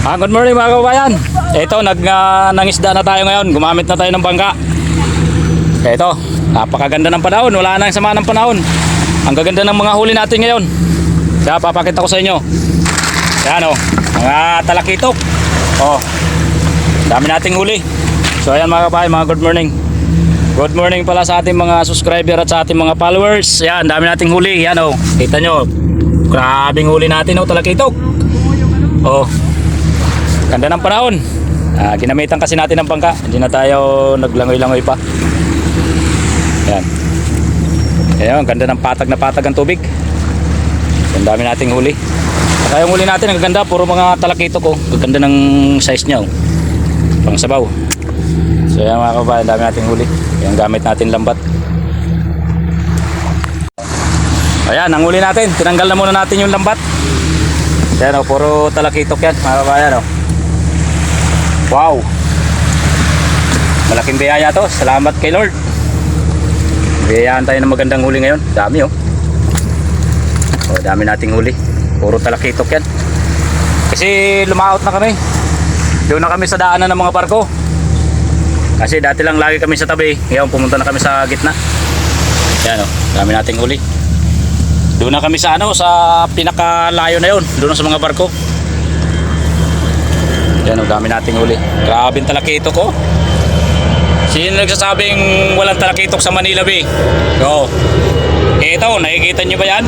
Good morning mga kababayan. Ito, nangisda na tayo ngayon. Gumamit na tayo ng bangka. Ito, napakaganda ng panahon. Wala nang sama ng panahon. Ang gaganda ng mga huli natin ngayon. Kaya papakita ko sa inyo. Ayan o, mga talakitok. Oh, dami nating huli. So ayan mga kababayan, mga good morning. Good morning pala sa ating mga subscriber at sa ating mga followers. Ayan, dami nating huli. Ayan o, kita nyo. Grabing huli natin o, talakitok. Oh, ganda ng panahon. Ginamitan kasi natin ng bangka. Hindi na tayo naglangoy-langoy pa. Ayan. Ayan, ganda ng patag na patag ang tubig. Ang dami nating huli. Saka yung huli natin, ang ganda. Puro mga talakitok oh. Ang ganda ng size niya oh. Pang sabaw. So ayan mga kababayan, ang dami nating huli. Yung gamit natin lambat. Ayan, ang huli natin. Tinanggal na muna natin yung lambat. Ayan oh, puro talakitok yan mga kababayan oh. Wow, malaking biyaya to. Salamat kay Lord. Biyayaan tayo ng magandang huli ngayon. Dami oh. Oh, dami nating huli. Puro talakitok yan. Kasi lumaot na kami. Doon na kami sa daanan ng mga barko. Kasi dati lang lagi kami sa tabi. Ngayon pumunta na kami sa gitna. Yan oh, dami nating huli. Doon na kami sa ano, sa pinakalayo na yun. Doon na sa mga barko. Yan o, dami nating huli. Grabing talakitok ko. Sino nagsasabing walang talakitok sa Manila Bay? Oo. Ito, nakikita nyo ba yan?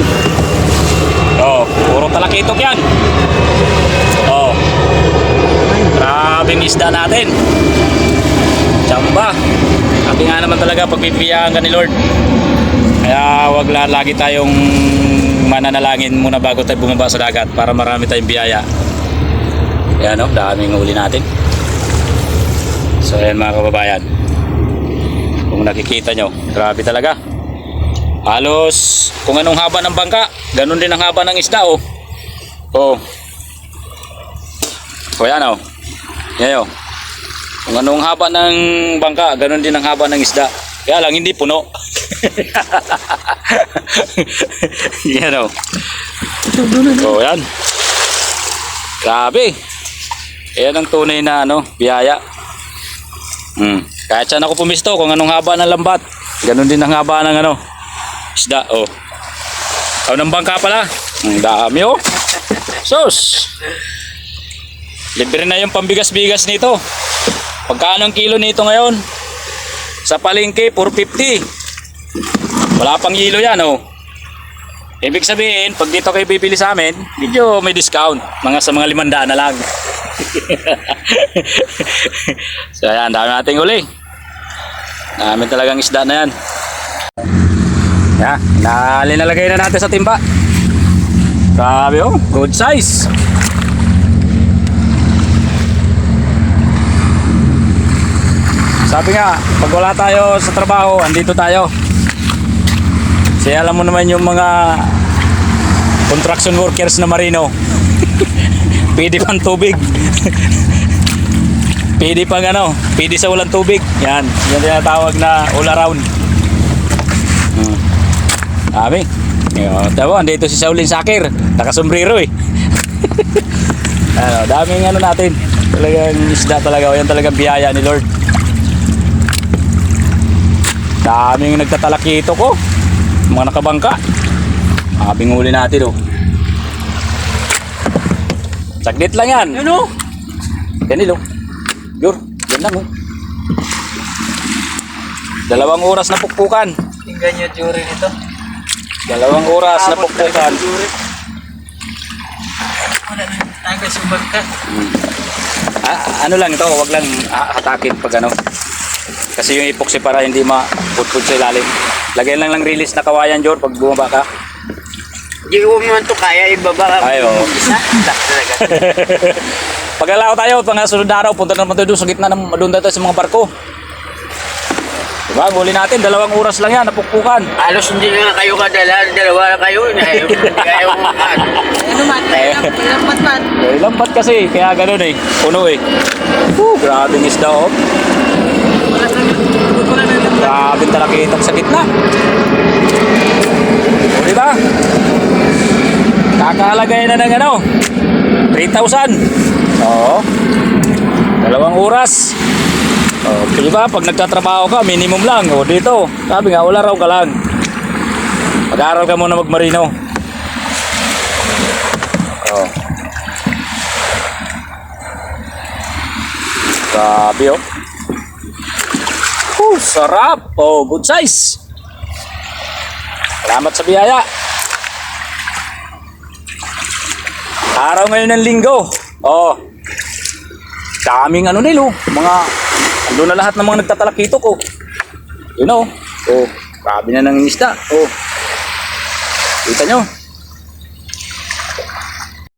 Oo, puro talakitok yan. Oo. Grabing isda natin. Tsamba. Sabi nga naman talaga, pagpipiyaan ka ni Lord. Kaya wag lagi tayong mananalangin muna bago tayo bumaba sa dagat para marami tayong biyaya. Ayan o, daming huli natin. So ayan mga kababayan, kung nakikita nyo, grabe talaga. Halos kung anong haba ng bangka, ganun din ang haba ng isda o. O ayan o. Ayan o. Kung anong haba ng bangka, ganun din ang haba ng isda. Kaya lang hindi puno. Ayan o. O ayan. Grabe. Ayan ang tunay na ano, biyaya. Kahit saan ako pumisto, kung anong haba ng lambat, ganun din ang haba ng ano, isda. Oh. Ng bangka pala. Ang dami oh. Sus. Libre na yung pambigas-bigas nito. Pagkano ang kilo nito ngayon? Sa palengke, 450. Wala pang kilo yan oh. Ibig sabihin, pag dito kayo bibili sa amin, medyo may discount. Sa mga 500 na lang. So ayan, dami nating huli. Dami talagang isda na yan. Yan, nalinalagay na natin sa timba. Grabe oh, good size. Sabi nga, pag wala tayo sa trabaho, andito tayo. Kasi alam mo naman yung mga construction workers na marino. Pwede pang tubig. Pwede pang ano, pwede sa walang tubig. Yan, yan tinatawag na all around. Dami. Tawa, andito si Shaolin Sakir, nakasombrero eh. Ano, daming ano natin. Talagang isda talaga, yan talagang biyaya ni Lord. Daming nagtatalakito ko. Mga nakabangka. Abing huli natin oh. Saglit lang yan. Ano? Ganilo. Yor, yan lang oh. 2 oras na pukpukan. Tingnan nyo jury nito. 2 oras na pukpukan. Wala na tagas yung bangka. Ano lang ito, wag lang hatakin pag ano. Kasi yung epoxy para hindi maputput sa ilalim. Lagyan lang release na kawayan, Jor, pag bumaba ka. Hindi ko naman ito kaya ibaba. Ay, oo. Pag-alaw tayo, pang-sunod na araw, punta naman tayo doon sa gitna ng doon tayo sa mga barko. Diba, huli natin, 2 oras lang yan, napukpukan. Halos hindi na kayo kadala, 2 na kayo. Hindi kayo makan. Ano man, lambat man. Lambat kasi, kaya gano'n eh, puno eh. Grabing isda oh. Grabing talakitok sa gitna. O diba? Kakalagay na ng ano, 3,000. Oo. 2 oras. Oh, di ba? Pag nagtatrabaho ka, minimum lang. O dito, sabi nga, wala raw ka lang. Mag-aaral ka muna magmarino. Oh. Grabe oh. Sarap. Oh, good size. Salamat sa biyaya. Araw ngayon ng linggo. Oh. Daming ano nilo, mga ando na lahat ng mga nagtatalakito ko. You know. Oh, grabe na ng isda. Oh. Kita nyo.